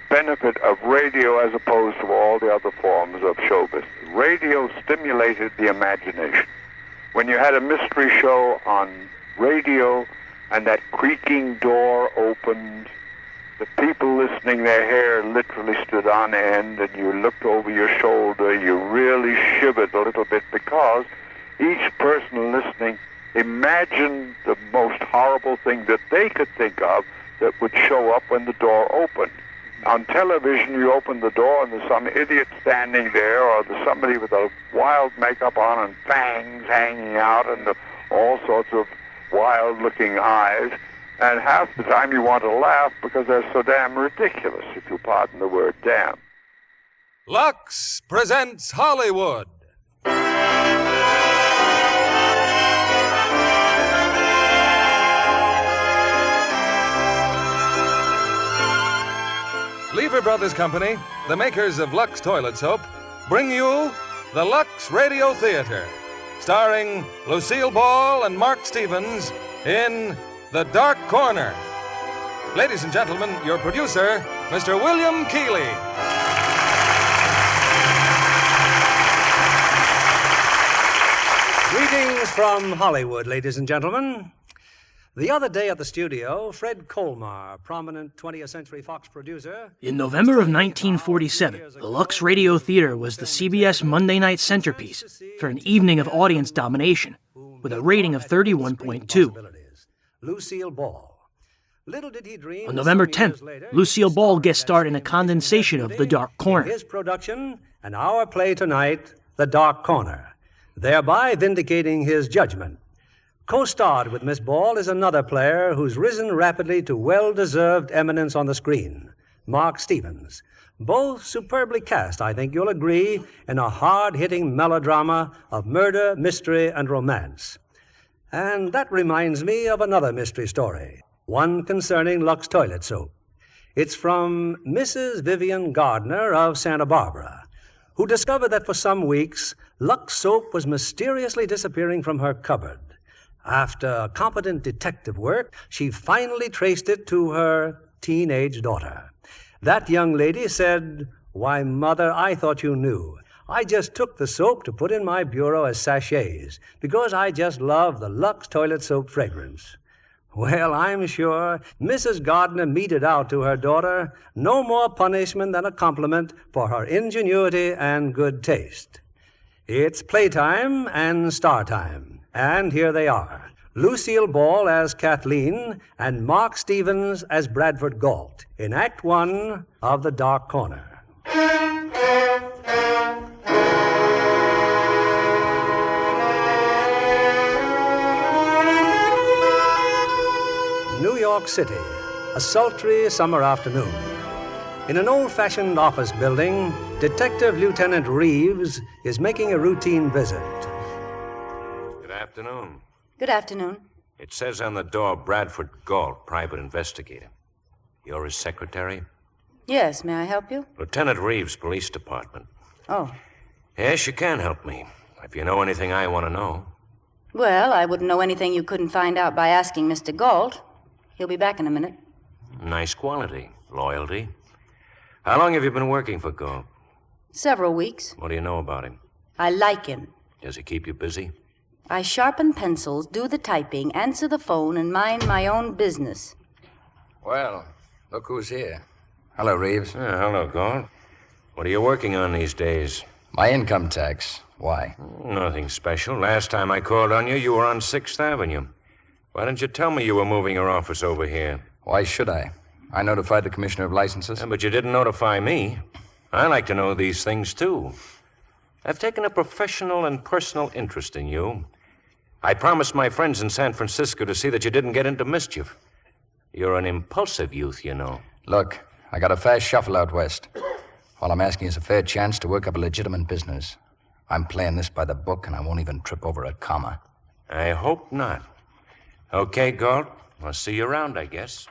benefit of radio as opposed to all the other forms of show business. Radio stimulated the imagination. When you had a mystery show on radio and that creaking door opened, the people listening, their hair literally stood on end, and you looked over your shoulder, you really shivered a little bit because each person listening imagined the most horrible thing that they could think of that would show up when the door opened. On television, you open the door and there's some idiot standing there, or there's somebody with a wild makeup on and fangs hanging out and all sorts of wild-looking eyes. And half the time you want to laugh because they're so damn ridiculous, if you pardon the word damn. Lux presents Hollywood. Lever Brothers Company, the makers of Lux Toilet Soap, bring you the Lux Radio Theater, starring Lucille Ball and Mark Stevens in The Dark Corner. Ladies and gentlemen, your producer, Mr. William Keighley. Greetings from Hollywood, ladies and gentlemen. The other day at the studio, Fred Colmar, prominent 20th Century Fox producer... In November of 1947, the Lux Radio Theater was the CBS Monday night centerpiece for an evening of audience domination, with a rating of 31.2. Lucille Ball. Little did he dream... On November 10th, Lucille Ball guest starred in a condensation of The Dark Corner. His production, and our play tonight, The Dark Corner, thereby vindicating his judgment. Co-starred with Miss Ball is another player who's risen rapidly to well-deserved eminence on the screen, Mark Stevens. Both superbly cast, I think you'll agree, in a hard-hitting melodrama of murder, mystery, and romance. And that reminds me of another mystery story, one concerning Lux Toilet Soap. It's from Mrs. Vivian Gardner of Santa Barbara, who discovered that for some weeks, Lux Soap was mysteriously disappearing from her cupboard. After competent detective work, she finally traced it to her teenage daughter. That young lady said, "Why, Mother, I thought you knew. I just took the soap to put in my bureau as sachets because I just love the Lux Toilet Soap fragrance." Well, I'm sure Mrs. Gardner meted out to her daughter no more punishment than a compliment for her ingenuity and good taste. It's playtime and star time. And here they are, Lucille Ball as Kathleen and Mark Stevens as Bradford Galt in Act One of The Dark Corner. New York City, a sultry summer afternoon. In an old-fashioned office building, Detective Lieutenant Reeves is making a routine visit. Good afternoon. Good afternoon. It says on the door, Bradford Galt, private investigator. You're his secretary? Yes, may I help you? Lieutenant Reeves, Police Department. Oh. Yes, you can help me. If you know anything I want to know. Well, I wouldn't know anything you couldn't find out by asking Mr. Galt. He'll be back in a minute. Nice quality. Loyalty. How long have you been working for Galt? Several weeks. What do you know about him? I like him. Does he keep you busy? I sharpen pencils, do the typing, answer the phone, and mind my own business. Well, look who's here. Hello, Reeves. Hello, Galt. What are you working on these days? My income tax. Why? Nothing special. Last time I called on you, you were on 6th Avenue. Why didn't you tell me you were moving your office over here? Why should I? I notified the Commissioner of Licenses. Yeah, but you didn't notify me. I like to know these things, too. I've taken a professional and personal interest in you. I promised my friends in San Francisco to see that you didn't get into mischief. You're an impulsive youth, you know. Look, I got a fast shuffle out west. All I'm asking is a fair chance to work up a legitimate business. I'm playing this by the book, and I won't even trip over a comma. I hope not. Okay, Galt. I'll see you around, I guess.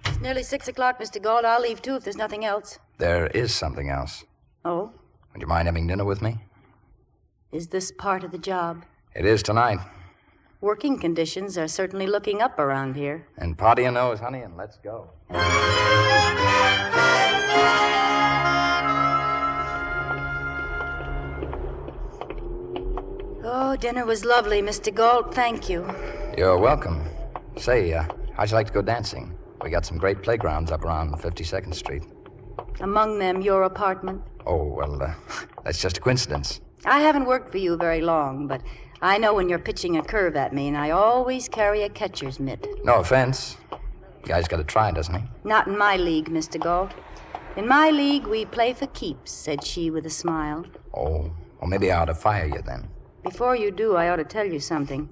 It's nearly 6 o'clock, Mr. Galt. I'll leave, too, if there's nothing else. There is something else. Oh? Would you mind having dinner with me? Is this part of the job? It is tonight. Working conditions are certainly looking up around here. And party your nose, honey, and let's go. Oh, dinner was lovely, Mr. Galt. Thank you. You're welcome. Say, how'd you like to go dancing? We got some great playgrounds up around 52nd Street. Among them, your apartment. Oh, well, that's just a coincidence. I haven't worked for you very long, but I know when you're pitching a curve at me, and I always carry a catcher's mitt. No offense. The guy's got to try, doesn't he? Not in my league, Mr. Galt. In my league, we play for keeps, said she with a smile. Oh, well, maybe I ought to fire you then. Before you do, I ought to tell you something.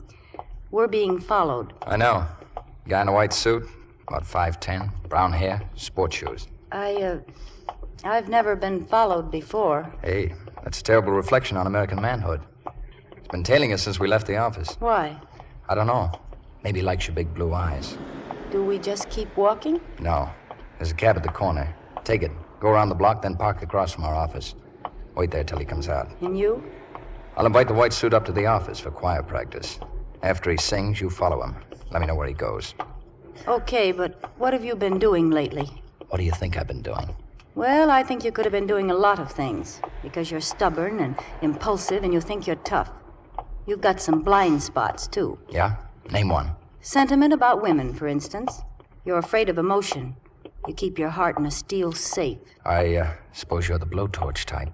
We're being followed. I know. Guy in a white suit, about 5'10", brown hair, sports shoes. I've never been followed before. Hey, that's a terrible reflection on American manhood. He's been tailing us since we left the office. Why? I don't know. Maybe he likes your big blue eyes. Do we just keep walking? No. There's a cab at the corner. Take it. Go around the block, then park across from our office. Wait there till he comes out. And you? I'll invite the white suit up to the office for choir practice. After he sings, you follow him. Let me know where he goes. Okay, but what have you been doing lately? What do you think I've been doing? Well, I think you could have been doing a lot of things. Because you're stubborn and impulsive and you think you're tough. You've got some blind spots, too. Yeah? Name one. Sentiment about women, for instance. You're afraid of emotion. You keep your heart in a steel safe. I suppose you're the blowtorch type.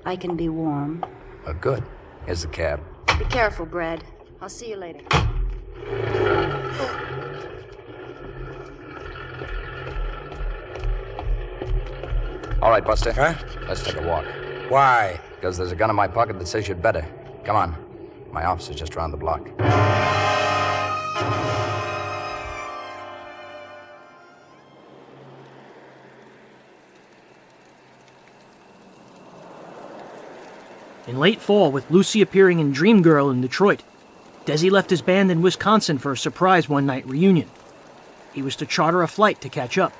I can be warm. Oh, good. Here's the cab. Be careful, Brad. I'll see you later. All right, Buster. Huh? Let's take a walk. Why? Because there's a gun in my pocket that says you'd better. Come on. My office is just around the block. In late fall, with Lucy appearing in Dream Girl in Detroit, Desi left his band in Wisconsin for a surprise one-night reunion. He was to charter a flight to catch up.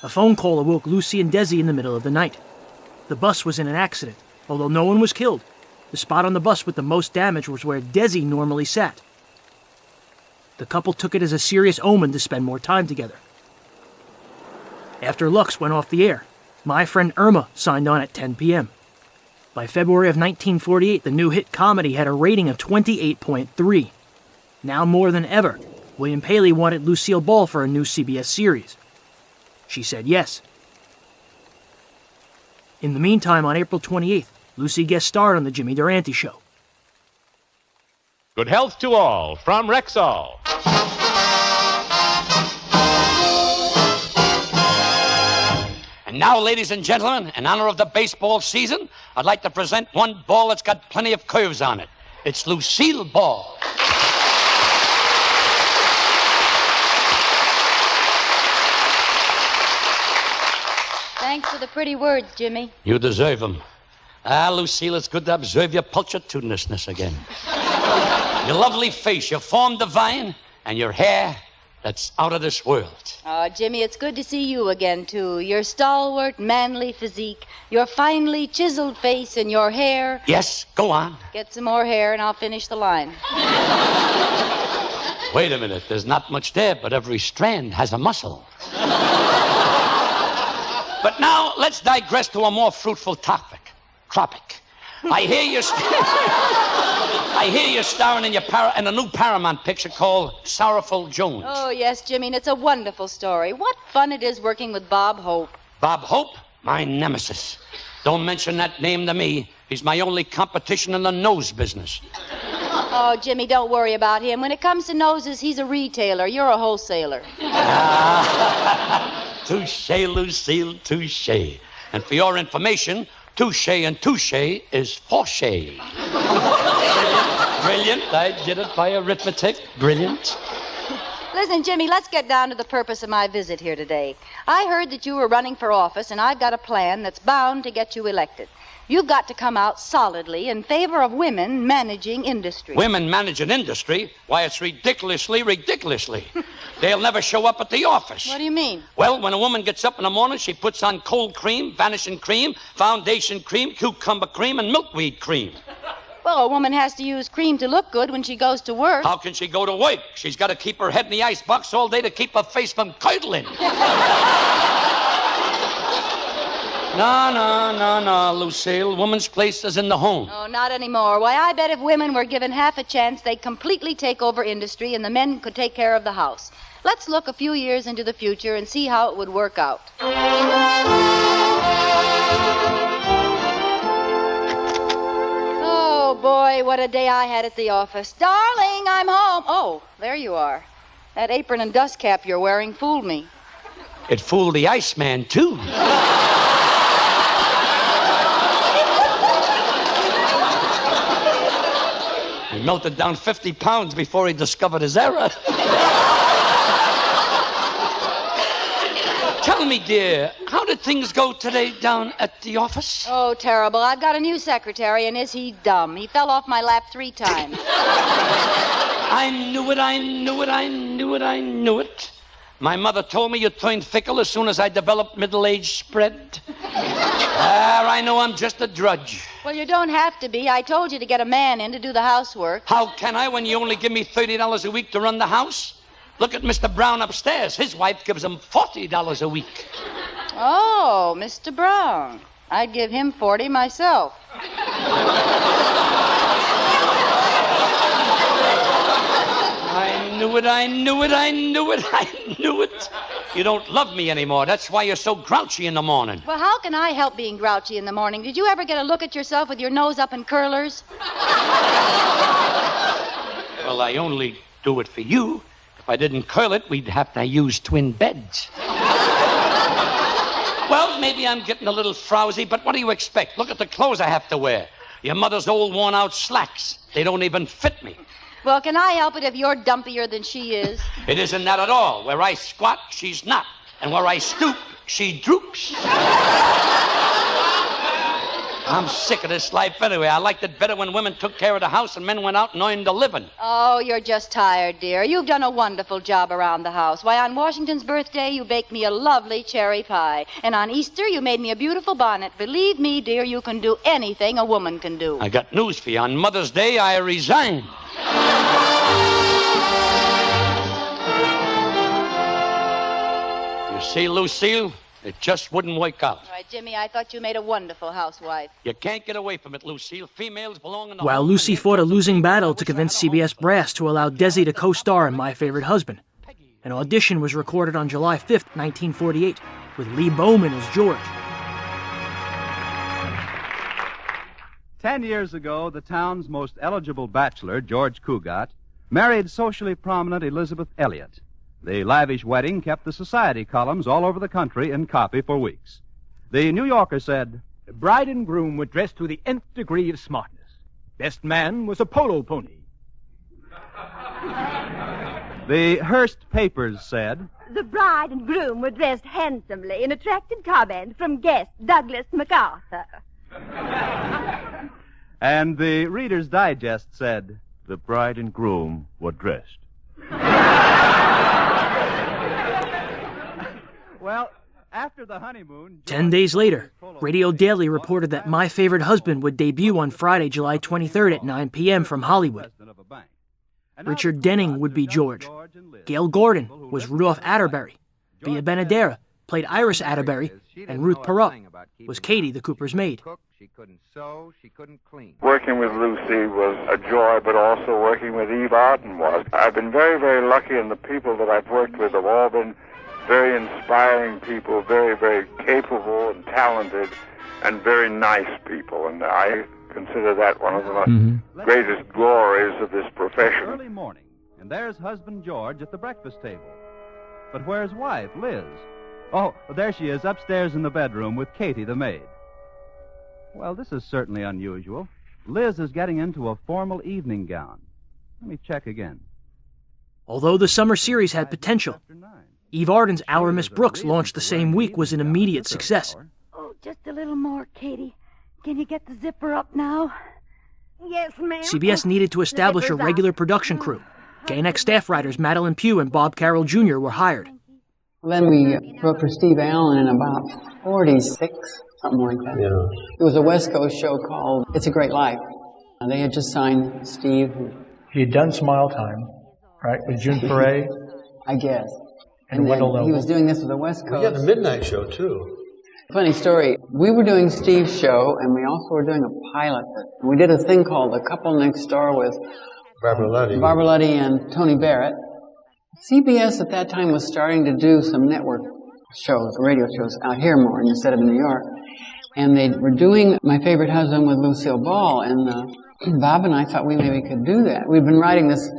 A phone call awoke Lucy and Desi in the middle of the night. The bus was in an accident, although no one was killed. The spot on the bus with the most damage was where Desi normally sat. The couple took it as a serious omen to spend more time together. After Lux went off the air, My Friend Irma signed on at 10 p.m. By February of 1948, the new hit comedy had a rating of 28.3. Now more than ever, William Paley wanted Lucille Ball for a new CBS series. She said yes. In the meantime, on April 28th, Lucy guest starred on The Jimmy Durante Show. Good health to all from Rexall. And now, ladies and gentlemen, in honor of the baseball season, I'd like to present one ball that's got plenty of curves on it. It's Lucille Ball. Thanks for the pretty words, Jimmy. You deserve them. Ah, Lucille, it's good to observe your pulchritudinousness again. Your lovely face, your form divine, and your hair that's out of this world. Oh, Jimmy, it's good to see you again, too. Your stalwart, manly physique, your finely chiseled face, and your hair. Yes, go on. Get some more hair, and I'll finish the line. Wait a minute. There's not much there, but every strand has a muscle. But now, let's digress to a more fruitful topic. I hear you're starring in in a new Paramount picture called Sorrowful Jones. Oh, yes, Jimmy, and it's a wonderful story. What fun it is working with Bob Hope. Bob Hope? My nemesis. Don't mention that name to me. He's my only competition in the nose business. Oh, Jimmy, don't worry about him. When it comes to noses, he's a retailer. You're a wholesaler. Touche, Lucille, touche. And for your information, touche and touche is forche. Brilliant. I did it by arithmetic. Brilliant. Listen, Jimmy, let's get down to the purpose of my visit here today. I heard that you were running for office, and I've got a plan that's bound to get you elected. You've got to come out solidly in favor of women managing industry. Women managing industry? Why, it's ridiculously. They'll never show up at the office. What do you mean? Well, when a woman gets up in the morning, she puts on cold cream, vanishing cream, foundation cream, cucumber cream, and milkweed cream. Well, a woman has to use cream to look good when she goes to work. How can she go to work? She's got to keep her head in the icebox all day to keep her face from curdling. No, Lucille. Woman's place is in the home. Oh, not anymore. Why, I bet if women were given half a chance, they'd completely take over industry and the men could take care of the house. Let's look a few years into the future and see how it would work out. Oh, boy, what a day I had at the office. Darling, I'm home. Oh, there you are. That apron and dust cap you're wearing fooled me. It fooled the Iceman, too. He melted down 50 pounds before he discovered his error. Tell me, dear, how did things go today down at the office? Oh, terrible. I've got a new secretary, and is he dumb? He fell off my lap 3 times. I knew it. My mother told me you turned fickle as soon as I developed middle-age spread. I know I'm just a drudge. Well, you don't have to be. I told you to get a man in to do the housework. How can I when you only give me $30 a week to run the house? Look at Mr. Brown upstairs. His wife gives him $40 a week. Oh, Mr. Brown. I'd give him 40 myself. I knew it. You don't love me anymore. That's why you're so grouchy in the morning. Well, how can I help being grouchy in the morning? Did you ever get a look at yourself with your nose up in curlers? Well, I only do it for you. If I didn't curl it, we'd have to use twin beds. Well, maybe I'm getting a little frowsy, but what do you expect? Look at the clothes I have to wear. Your mother's old worn-out slacks. They don't even fit me. Well, can I help it if you're dumpier than she is? It isn't that at all. Where I squat, she's not. And where I stoop, she droops. I'm sick of this life anyway. I liked it better when women took care of the house and men went out and earned a living. Oh, you're just tired, dear. You've done a wonderful job around the house. Why, on Washington's birthday, you baked me a lovely cherry pie. And on Easter, you made me a beautiful bonnet. Believe me, dear, you can do anything a woman can do. I got news for you. On Mother's Day, I resign. You see, Lucille, it just wouldn't work out. All right, Jimmy, I thought you made a wonderful housewife. You can't get away from it, Lucille. Females belong in the While home. Lucy fought a losing battle to convince CBS Brass to allow Desi to co-star in My Favorite Husband, an audition was recorded on July 5th, 1948, with Lee Bowman as George. 10 years ago, the town's most eligible bachelor, George Cugat, married socially prominent Elizabeth Elliot. The lavish wedding kept the society columns all over the country in copy for weeks. The New Yorker said, The bride and groom were dressed to the nth degree of smartness. Best man was a polo pony. The Hearst papers said, The bride and groom were dressed handsomely in attracted comment from guest Douglas MacArthur. And the Reader's Digest said, The bride and groom were dressed. Well, after the honeymoon... 10 days later, Radio Daily reported that My Favorite Husband would debut on Friday, July 23rd at 9 p.m. from Hollywood. Richard Denning would be George. Gale Gordon was Rudolph Atterbury. Via Benedera played Iris Atterbury, and Ruth Perot was Katie, the Cooper's maid. She couldn't sew, she couldn't clean. Working with Lucy was a joy, but also working with Eve Arden was. I've been very, very lucky, and the people that I've worked with have all been very inspiring people, very, very capable and talented, and very nice people. And I consider that one of the greatest glories of this profession. Early morning, and there's husband George at the breakfast table. But where's wife, Liz? Oh, there she is, upstairs in the bedroom with Katie, the maid. Well, this is certainly unusual. Liz is getting into a formal evening gown. Let me check again. Although the summer series had potential, Eve Arden's Our Miss Brooks, launched the same week, was an immediate success. Oh, just a little more, Katie. Can you get the zipper up now? Yes, ma'am. CBS needed to establish a regular production crew. KNX staff writers Madeline Pugh and Bob Carroll Jr. were hired. Then we wrote for Steve Allen in about 46, something like that. Yeah. It was a West Coast show called It's a Great Life. They had just signed Steve. He had done Smile Time, right, with June Foray. I guess. And Wendell Noble. He was doing this with the West Coast. We had the Midnight Show, too. Funny story. We were doing Steve's show, and we also were doing a pilot. We did a thing called The Couple Next Door with Barbara Luddy and Tony Barrett. CBS at that time was starting to do some network shows, radio shows, out here more instead of in New York. And they were doing My Favorite Husband with Lucille Ball, and Bob and I thought we maybe could do that. We'd been writing this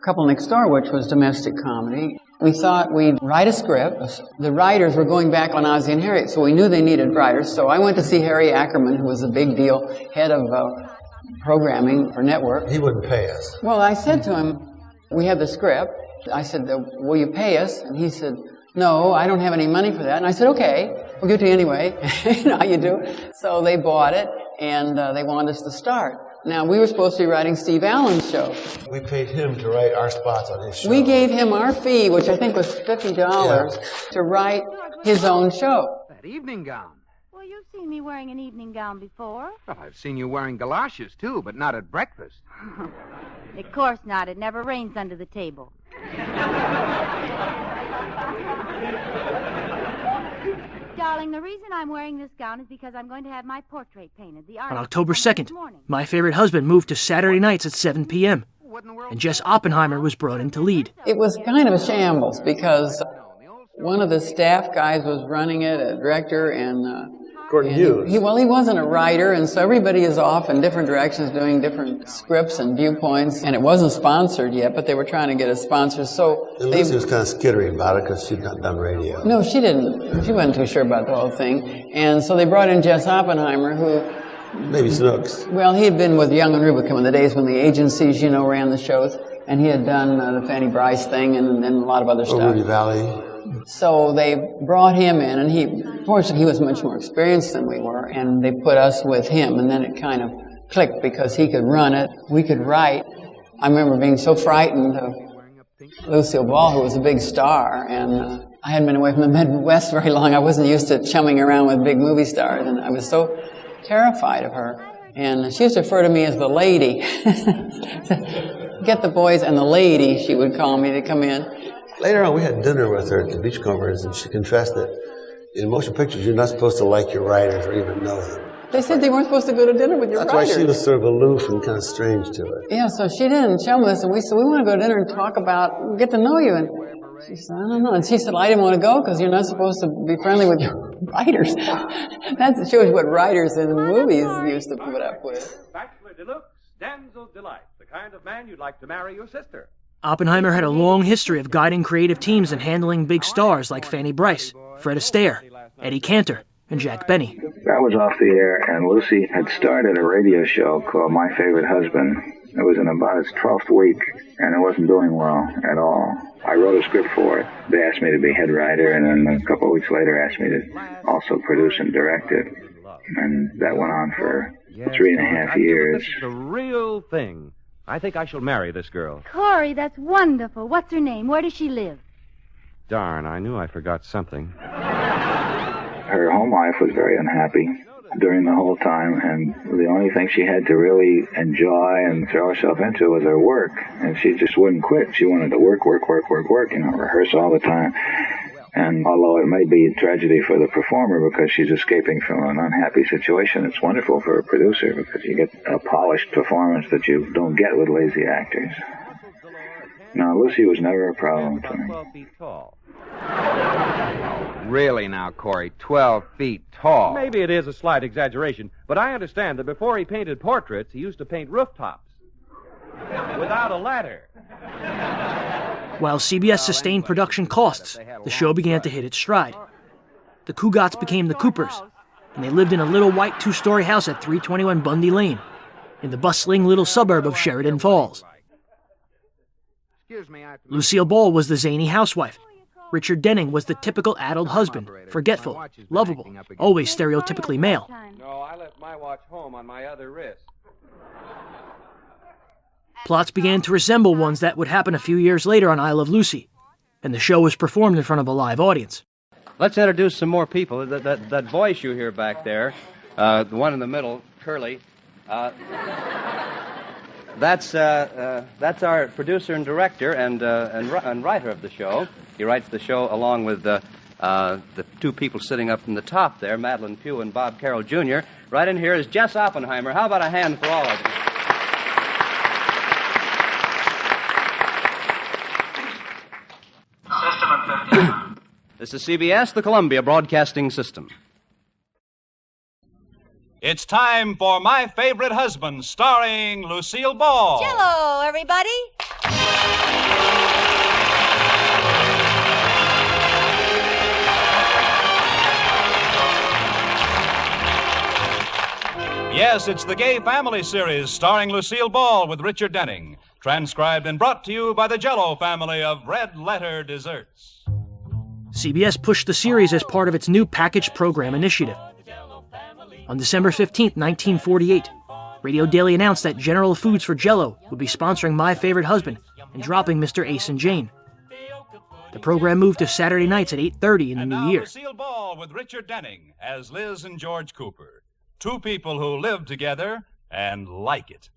Couple Next Door, which was domestic comedy. We thought we'd write a script. The writers were going back on Ozzie and Harriet, so we knew they needed writers. So I went to see Harry Ackerman, who was a big deal head of programming for network. He wouldn't pay us. Well, I said to him, we have the script. I said, will you pay us? And he said, no, I don't have any money for that. And I said, okay, we'll give it to you anyway. You know how you do. So they bought it, and they wanted us to start. Now, we were supposed to be writing Steve Allen's show. We paid him to write our spots on his show. We gave him our fee, which I think was $50, to write his own show. That evening gown. Well, you've seen me wearing an evening gown before. Well, I've seen you wearing galoshes, too, but not at breakfast. Of course not. It never rains under the table. Darling, the reason I'm wearing this gown is because I'm going to have my portrait painted. On October 2nd, My Favorite Husband moved to Saturday nights at 7 p.m., and Jess Oppenheimer was brought in to lead. It was kind of a shambles because one of the staff guys was running it, a director, and Gordon Hughes. He wasn't a writer, and so everybody is off in different directions doing different scripts and viewpoints, and it wasn't sponsored yet, but they were trying to get a sponsor, so... And Lucy was kind of skittery about it because she'd not done radio. No, she didn't. She wasn't too sure about the whole thing, and so they brought in Jess Oppenheimer, who... Maybe Snooks. Well, he had been with Young and Rubicam in the days when the agencies, ran the shows, and he had done the Fanny Bryce thing and a lot of other stuff. Rudy Valley. So they brought him in, and fortunately, he was much more experienced than we were, and they put us with him, and then it kind of clicked because he could run it, we could write. I remember being so frightened of Lucille Ball, who was a big star, and I hadn't been away from the Midwest very long. I wasn't used to chumming around with big movie stars, and I was so terrified of her. And she used to refer to me as the lady. Get the boys and the lady, she would call me to come in. Later on, we had dinner with her at the Beachcombers, and she confessed that in motion pictures, you're not supposed to like your writers or even know them. They said they weren't supposed to go to dinner with your writers. That's why she was sort of aloof and kind of strange to it. Yeah, so she didn't show me this, and we said, we want to go to dinner and talk about, get to know you. And she said, I don't know. And she said, well, I didn't want to go because you're not supposed to be friendly with your writers. That shows what writers in movies used to put up with. Bachelor Deluxe, Damsel Delight, the kind of man you'd like to marry your sister. Oppenheimer had a long history of guiding creative teams and handling big stars like Fanny Bryce, Fred Astaire, Eddie Cantor, and Jack Benny. That was off the air, and Lucy had started a radio show called My Favorite Husband. It was in about its 12th week, and it wasn't doing well at all. I wrote a script for it. They asked me to be head writer, and then a couple of weeks later asked me to also produce and direct it. And that went on for 3.5 years. This is the real thing. I think I shall marry this girl. Corey, that's wonderful. What's her name? Where does she live? Darn, I knew I forgot something. Her home life was very unhappy during the whole time, and the only thing she had to really enjoy and throw herself into was her work, and she just wouldn't quit. She wanted to work, rehearse all the time. And although it may be a tragedy for the performer because she's escaping from an unhappy situation, it's wonderful for a producer because you get a polished performance that you don't get with lazy actors. Now, Lucy was never a problem to me. 12 feet tall. Really now, Corey, 12 feet tall. Maybe it is a slight exaggeration, but I understand that before he painted portraits, he used to paint rooftops. Without a ladder. While CBS sustained production costs, the show began to hit its stride. The Cougats became the Coopers, and they lived in a little white two-story house at 321 Bundy Lane, in the bustling little suburb of Sheridan Falls. Lucille Ball was the zany housewife. Richard Denning was the typical adult husband, forgetful, lovable, always stereotypically male. No, I left my watch home on my other wrist. Plots began to resemble ones that would happen a few years later on I Love Lucy, and the show was performed in front of a live audience. Let's introduce some more people. That voice you hear back there, the one in the middle, Curly, That's our producer and director and writer of the show. He writes the show along with the two people sitting up in the top there, Madeline Pugh and Bob Carroll Jr. Right in here is Jess Oppenheimer. How about a hand for all of them? System at 50. This is CBS, the Columbia Broadcasting System. It's time for My Favorite Husband, starring Lucille Ball. Hello, everybody. Yes, it's the Gay Family series starring Lucille Ball with Richard Denning. Transcribed and brought to you by the Jell-O family of red letter desserts. CBS pushed the series as part of its new package program initiative. On December 15, 1948, Radio Daily announced that General Foods for Jell-O would be sponsoring My Favorite Husband and dropping Mr. Ace and Jane. The program moved to Saturday nights at 8:30 in the new year. Lucille Ball with Richard Denning as Liz and George Cooper. Two people who live together and like it.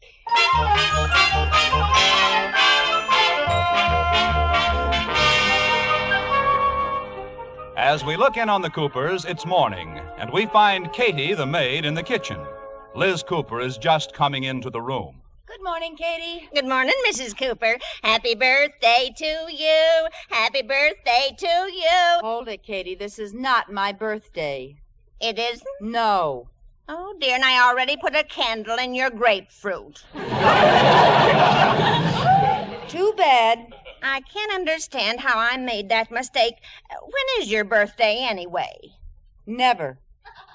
As we look in on the Coopers, it's morning, and we find Katie, the maid, in the kitchen. Liz Cooper is just coming into the room. Good morning, Katie. Good morning, Mrs. Cooper. Happy birthday to you. Happy birthday to you. Hold it, Katie. This is not my birthday. It isn't? No. Oh, dear, and I already put a candle in your grapefruit. Too bad. I can't understand how I made that mistake. When is your birthday, anyway? Never.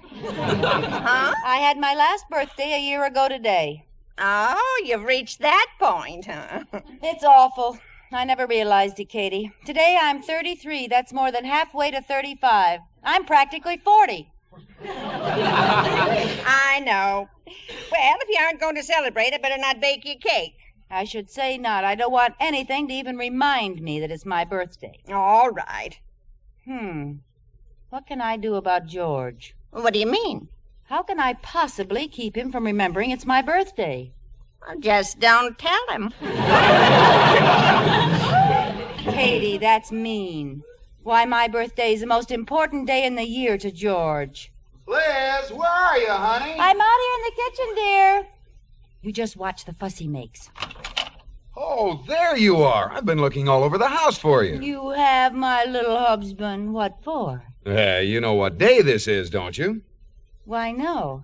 Huh? I had my last birthday a year ago today. Oh, you've reached that point, huh? It's awful. I never realized it, Katie. Today I'm 33. That's more than halfway to 35. I'm practically 40. I know. Well, if you aren't going to celebrate, I better not bake you cake. I should say not. I don't want anything to even remind me that it's my birthday. All right. What can I do about George? What do you mean? How can I possibly keep him from remembering it's my birthday? Well, just don't tell him. Katie, that's mean. Why, my birthday is the most important day in the year to George. Liz, where are you, honey? I'm out here in the kitchen, dear. You just watch the fuss he makes. Oh, there you are. I've been looking all over the house for you. You have, my little husband. What for? You know what day this is, don't you? Why, no.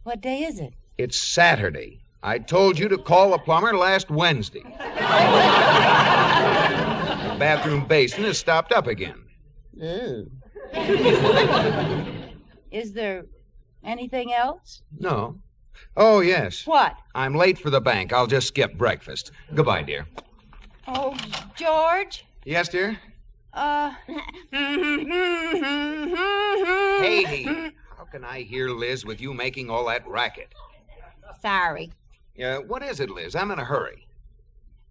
What day is it? It's Saturday. I told you to call the plumber last Wednesday. The bathroom basin is stopped up again. Ooh. Is there anything else? No. Oh, yes. What? I'm late for the bank. I'll just skip breakfast. Goodbye, dear. Oh, George? Yes, dear? Katie, how can I hear Liz with you making all that racket? Sorry. What is it, Liz? I'm in a hurry.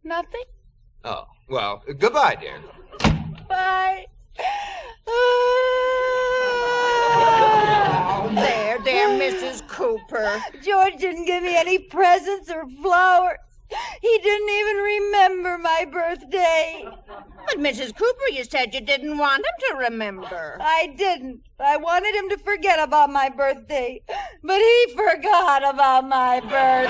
Nothing. Oh, well, goodbye, dear. Bye. Oh, there, Mrs. Cooper. George didn't give me any presents or flowers. He didn't even remember my birthday. But, Mrs. Cooper, you said you didn't want him to remember. I didn't. I wanted him to forget about my birthday. But he forgot about my birthday.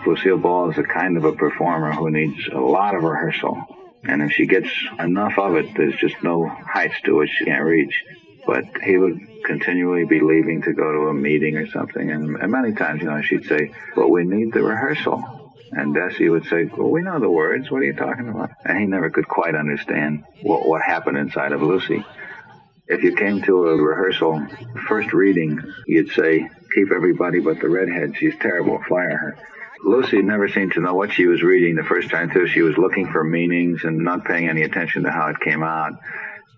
Lucille Ball is the kind of a performer who needs a lot of rehearsal. And if she gets enough of it, there's just no heights to it she can't reach. But he would continually be leaving to go to a meeting or something. And many times, she'd say, well, we need the rehearsal. And Desi would say, well, we know the words. What are you talking about? And he never could quite understand what happened inside of Lucy. If you came to a rehearsal, first reading, you'd say, keep everybody but the redhead. She's terrible. Fire her. Lucy never seemed to know what she was reading the first time through. She was looking for meanings and not paying any attention to how it came out.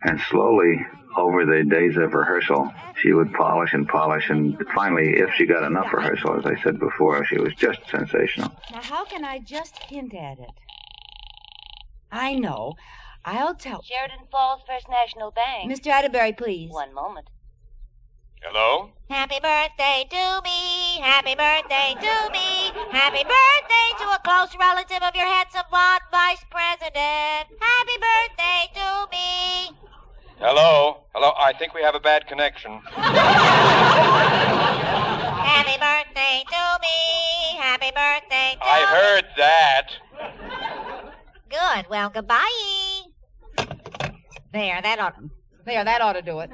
And slowly, over the days of rehearsal, she would polish, and finally, if she got enough rehearsal, as I said before, she was just sensational. Now, how can I just hint at it? I know. I'll tell. Sheridan Falls First National Bank. Mr. Atterbury, please. One moment. Hello? Happy birthday to me. Happy birthday to me. Happy birthday to a close relative of your handsome blonde vice president. Happy birthday to me. Hello? Hello? I think we have a bad connection. Happy birthday to me. Happy birthday to I heard that. Good. Well, goodbye. There, that ought to do it.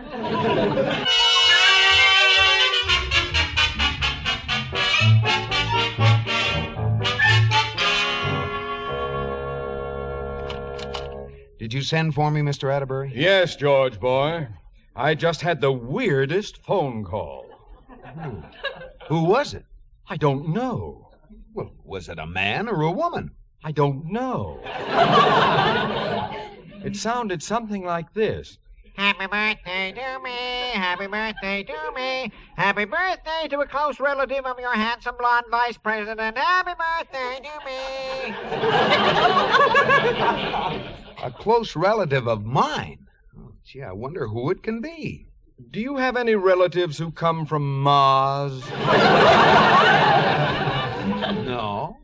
Did you send for me, Mr. Atterbury? Yes, George, boy. I just had the weirdest phone call. Who was it? I don't know. Well, was it a man or a woman? I don't know. It sounded something like this. Happy birthday to me, happy birthday to me, happy birthday to a close relative of your handsome blonde vice president, happy birthday to me. A close relative of mine? Oh, gee, I wonder who it can be. Do you have any relatives who come from Mars? No.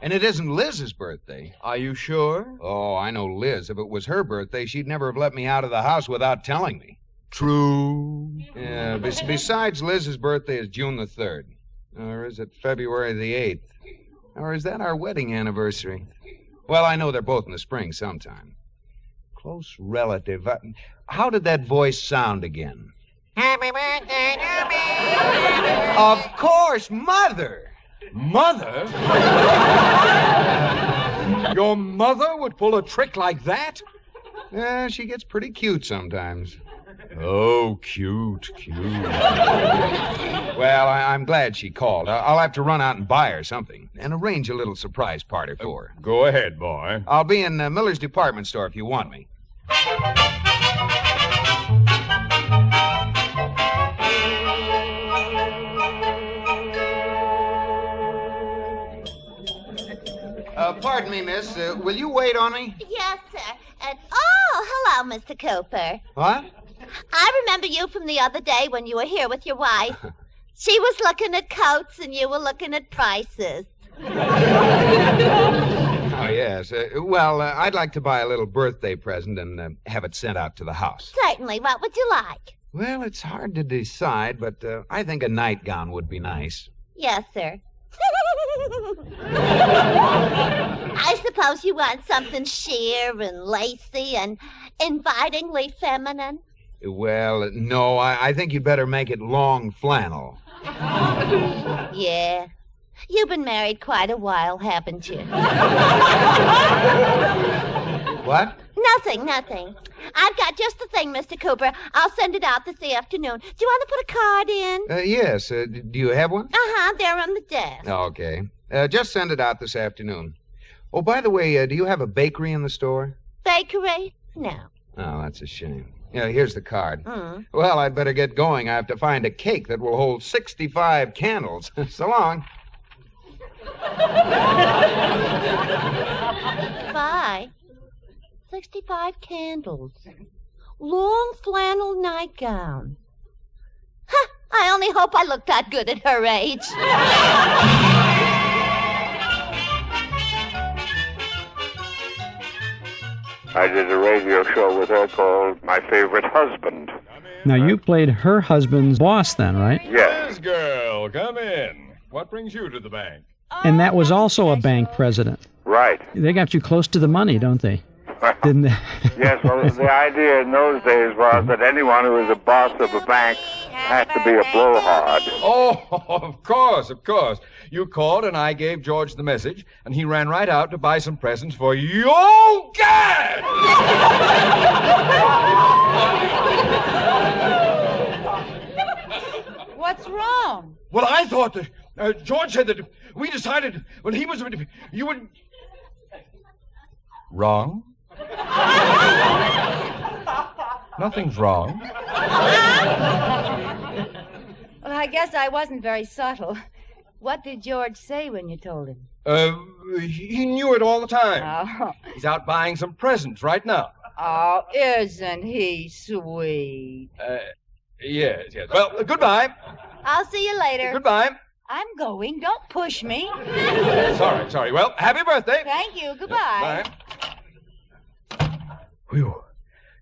And it isn't Liz's birthday. Are you sure? Oh, I know Liz. If it was her birthday, she'd never have let me out of the house without telling me. True. Yeah, besides, Liz's birthday is June the 3rd. Or is it February the 8th? Or is that our wedding anniversary? Well, I know they're both in the spring sometime. Close relative. How did that voice sound again? Happy birthday to me. Of course, Mother. Mother? Your mother would pull a trick like that? Yeah, she gets pretty cute sometimes. Oh, cute. Well, I'm glad she called. I'll have to run out and buy her something and arrange a little surprise party for her. Go ahead, boy. I'll be in Miller's department store if you want me. Pardon me, miss. Will you wait on me? Yes, sir. And hello, Mr. Cooper. What? I remember you from the other day when you were here with your wife. She was looking at coats and you were looking at prices. Oh, yes. I'd like to buy a little birthday present and have it sent out to the house. Certainly. What would you like? Well, it's hard to decide, but I think a nightgown would be nice. Yes, sir. I suppose you want something sheer and lacy and invitingly feminine. Well, no, I think you'd better make it long flannel. Yeah. You've been married quite a while, haven't you? What? Nothing. I've got just the thing, Mr. Cooper. I'll send it out this afternoon. Do you want to put a card in? Yes. Do you have one? Uh-huh. They're on the desk. Okay. Just send it out this afternoon. Oh, by the way, do you have a bakery in the store? Bakery? No. Oh, that's a shame. Yeah, here's the card. Mm. Well, I'd better get going. I have to find a cake that will hold 65 candles. So long. Bye. 65 candles. Long flannel nightgown. Huh, I only hope I look that good at her age. I did a radio show with her called My Favorite Husband. Now, you played her husband's boss then, right? Yes. Yes, girl, come in. What brings you to the bank? And that was also a bank president. Right. They got you close to the money, don't they? Didn't they? Yes, well, the idea in those days was that anyone who was a boss of a bank had to be a blowhard. Oh, of course. You called and I gave George the message, and he ran right out to buy some presents for you. Oh, Gad! What's wrong? Well, I thought that George said that we decided when he was... You would... Wrong? Nothing's wrong. Well, I guess I wasn't very subtle. What did George say when you told him? He knew it all the time. Oh. He's out buying some presents right now. Oh, isn't he sweet? Yes. Well, goodbye. I'll see you later. Goodbye. I'm going. Don't push me. Sorry. Well, happy birthday. Thank you. Goodbye. Bye. Whew.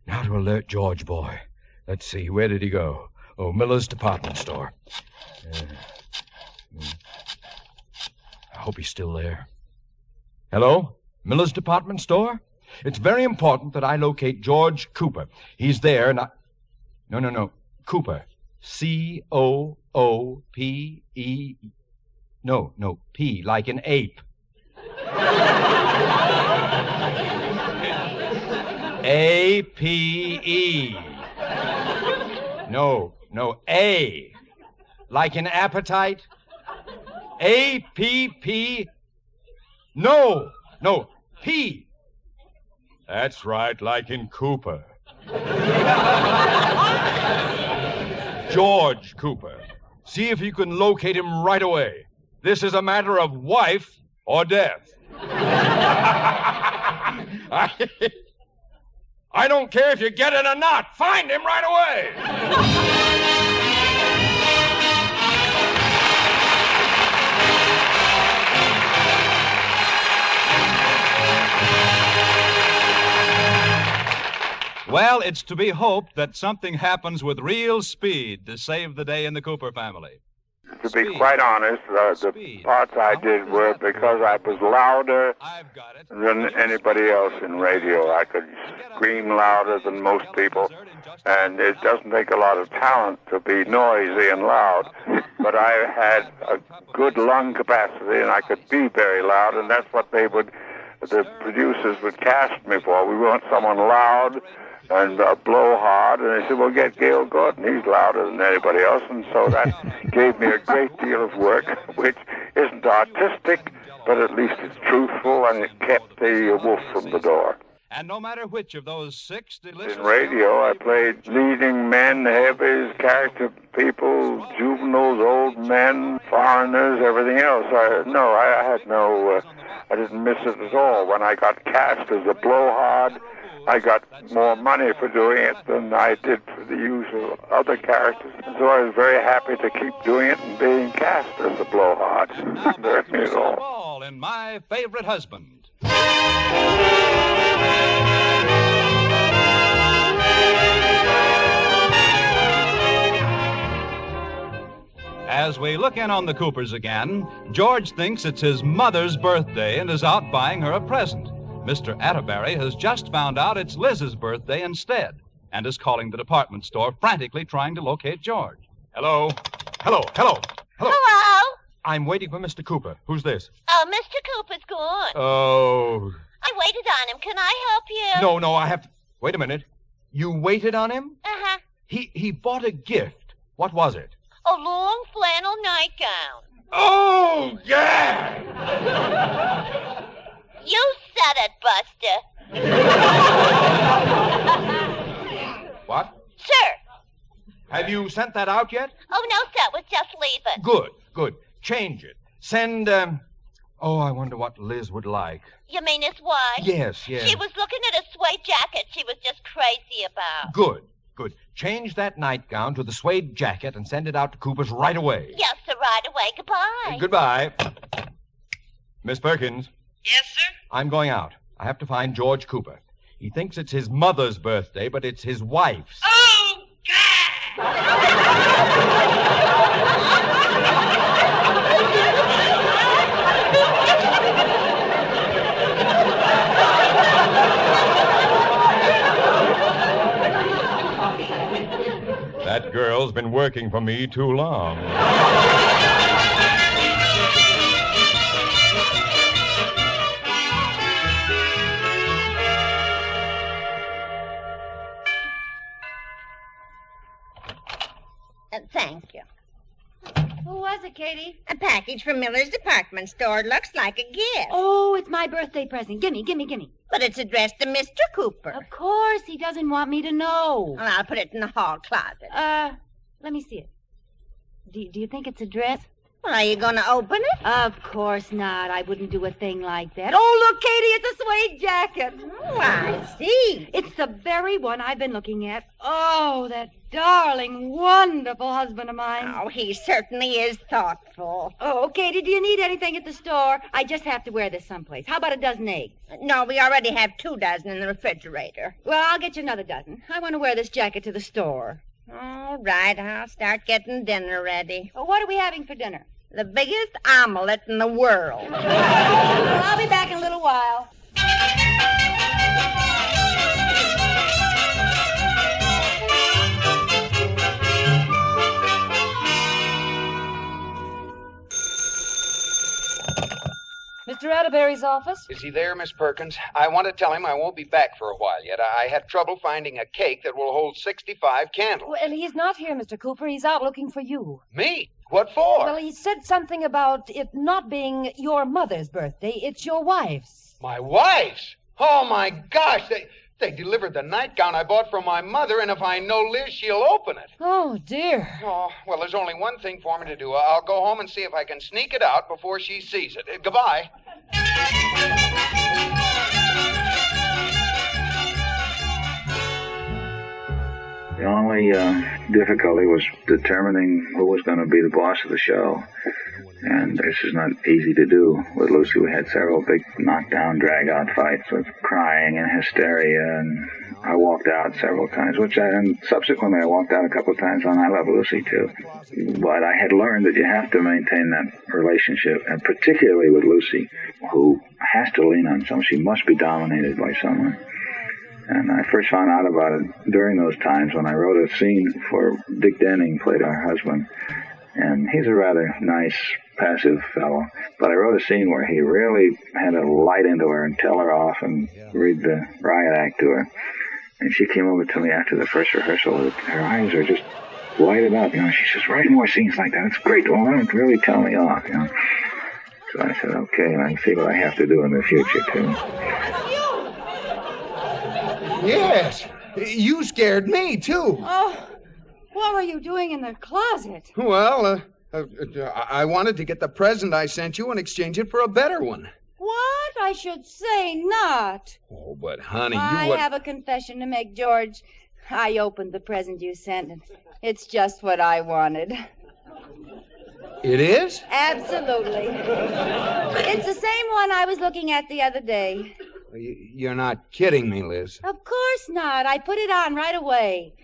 Now to alert George boy. Let's see, where did he go? Oh, Miller's department store. I hope he's still there. Hello? Miller's department store? It's very important that I locate George Cooper. He's there, and I... No. Cooper. C-O-O-P-E... No, P, like an ape. A-P-E. No, A. Like an appetite. A-P-P. No, P. That's right, like in Cooper. George Cooper. See if you can locate him right away. This is a matter of wife or death. I don't care if you get it or not. Find him right away. Well, it's to be hoped that something happens with real speed to save the day in the Cooper family. To be quite honest, the parts I did were because I was louder than anybody else in radio. I could scream louder than most people, and it doesn't take a lot of talent to be noisy and loud. But I had a good lung capacity, and I could be very loud, and that's what the producers would cast me for. We want someone loud and blow hard, and they said, well, get Gale Gordon. He's louder than anybody else, and so that gave me a great deal of work, which isn't artistic, but at least it's truthful, and it kept the wolf from the door. And no matter which of those 6 delicious... In radio, I played leading men, heavies, character people, juveniles, old men, foreigners, everything else. I didn't miss it at all. When I got cast as a blowhard, I got more money for doing it than I did for the usual other characters. And so I was very happy to keep doing it and being cast as a blowhard. Lucille Ball in My Favorite Husband. As we look in on the Coopers again, George thinks it's his mother's birthday and is out buying her a present. Mr. Atterbury has just found out it's Liz's birthday instead and is calling the department store, frantically trying to locate George. Hello? Hello? I'm waiting for Mr. Cooper. Who's this? Oh, Mr. Cooper's gone. Oh. I waited on him. Can I help you? No, I have to... Wait a minute. You waited on him? Uh-huh. He bought a gift. What was it? A long flannel nightgown. Oh, yeah! You said it, Buster. What? Sir. Have you sent that out yet? Oh, no, sir. We're just leaving. Good. Change it. Send, Oh, I wonder what Liz would like. You mean his wife? Yes. She was looking at a suede jacket she was just crazy about. Good. Change that nightgown to the suede jacket and send it out to Cooper's right away. Yes, sir, right away. Goodbye. Goodbye. Miss Perkins. Yes, sir? I'm going out. I have to find George Cooper. He thinks it's his mother's birthday, but it's his wife's. Oh, That girl's been working for me too long. Thank you. Who was it, Katie? A package from Miller's department store. Looks like a gift. Oh, it's my birthday present. Gimme. But it's addressed to Mr. Cooper. Of course, he doesn't want me to know. Well, I'll put it in the hall closet. Let me see it. Do you think it's a dress? Are you going to open it? Of course not. I wouldn't do a thing like that. Oh, look, Katie, it's a suede jacket. Oh, I see. It's the very one I've been looking at. Oh, that darling, wonderful husband of mine. Oh, he certainly is thoughtful. Oh, Katie, do you need anything at the store? I just have to wear this someplace. How about a dozen eggs? No, we already have 2 dozen in the refrigerator. Well, I'll get you another dozen. I want to wear this jacket to the store. All right, I'll start getting dinner ready. Well, what are we having for dinner? The biggest omelet in the world. Well, I'll be back in a little while. Mr. Atterbury's office? Is he there, Miss Perkins? I want to tell him I won't be back for a while yet. I had trouble finding a cake that will hold 65 candles. Well, he's not here, Mr. Cooper. He's out looking for you. Me? What for? Well, he said something about it not being your mother's birthday. It's your wife's. My wife's? Oh, my gosh. They delivered the nightgown I bought for my mother, and if I know Liz, she'll open it. Oh, dear. Oh, well, there's only one thing for me to do. I'll go home and see if I can sneak it out before she sees it. Goodbye. The only difficulty was determining who was going to be the boss of the show. And this is not easy to do with Lucy. We had several big knockdown, drag-out fights with crying and hysteria, and I walked out several times, and subsequently I walked out a couple of times on I Love Lucy, too. But I had learned that you have to maintain that relationship, and particularly with Lucy, who has to lean on someone. She must be dominated by someone. And I first found out about it during those times when I wrote a scene for Dick Denning, played our husband. And he's a rather nice, passive fellow. But I wrote a scene where he really had to light into her and tell her off and read the riot act to her. And she came over to me after the first rehearsal. Her eyes are just lighted up. She says, write more scenes like that. It's great. Well, don't really tell me off, So I said, okay, and I can see what I have to do in the future, too. Yes. You scared me, too. Oh, what were you doing in the closet? Well, I wanted to get the present I sent you and exchange it for a better one. What? I should say not. Oh, but honey, I have a confession to make, George. I opened the present you sent, and it's just what I wanted. It is? Absolutely. It's the same one I was looking at the other day. You're not kidding me, Liz. Of course not. I put it on right away.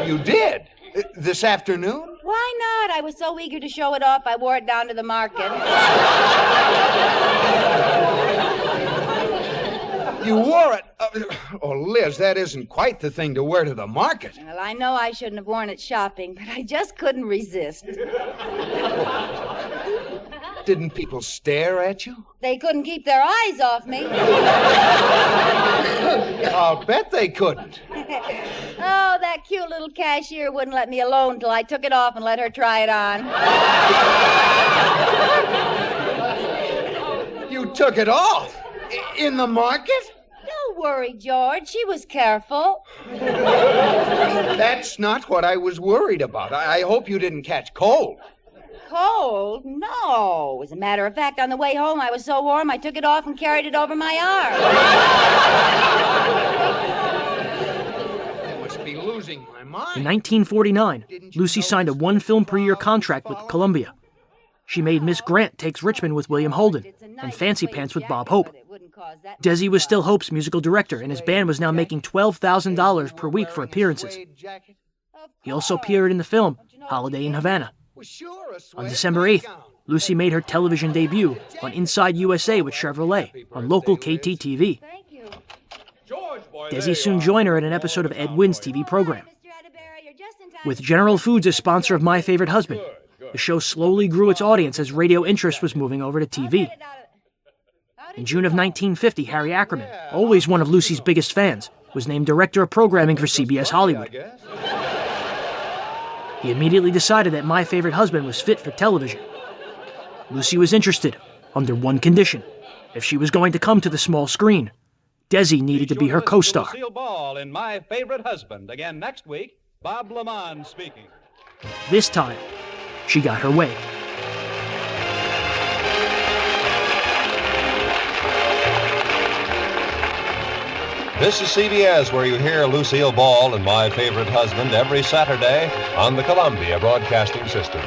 You did? This afternoon? Why not? I was so eager to show it off, I wore it down to the market. You wore it? Oh, Liz, that isn't quite the thing to wear to the market. Well, I know I shouldn't have worn it shopping, but I just couldn't resist. Didn't people stare at you? They couldn't keep their eyes off me. I'll bet they couldn't. Oh, that cute little cashier wouldn't let me alone till I took it off and let her try it on. You took it off? In the market? Don't worry, George. She was careful. That's not what I was worried about. I hope you didn't catch cold. Cold? No. As a matter of fact, on the way home, I was so warm, I took it off and carried it over my arm. I must be losing my mind. In 1949, Lucy signed a one-film per year contract with Columbia. She made Miss Grant Takes Richmond with William Holden and Fancy Pants with Bob Hope. Desi was still Hope's musical director, and his band was now making $12,000 per week for appearances. He also appeared in the film Holiday in Havana. On December 8th, Lucy made her television debut on Inside USA with Chevrolet on local KTTV. Desi soon joined her in an episode of Ed Wynn's TV program. With General Foods as sponsor of My Favorite Husband, the show slowly grew its audience as radio interest was moving over to TV. In June of 1950, Harry Ackerman, always one of Lucy's biggest fans, was named director of programming for CBS Hollywood. He immediately decided that My Favorite Husband was fit for television. Lucy was interested, under one condition. If she was going to come to the small screen, Desi needed to be her co-star. Lucille Ball in My Favorite Husband. Again next week, Bob Lamont speaking. This time, she got her way. This is CBS, where you hear Lucille Ball and My Favorite Husband every Saturday on the Columbia Broadcasting System.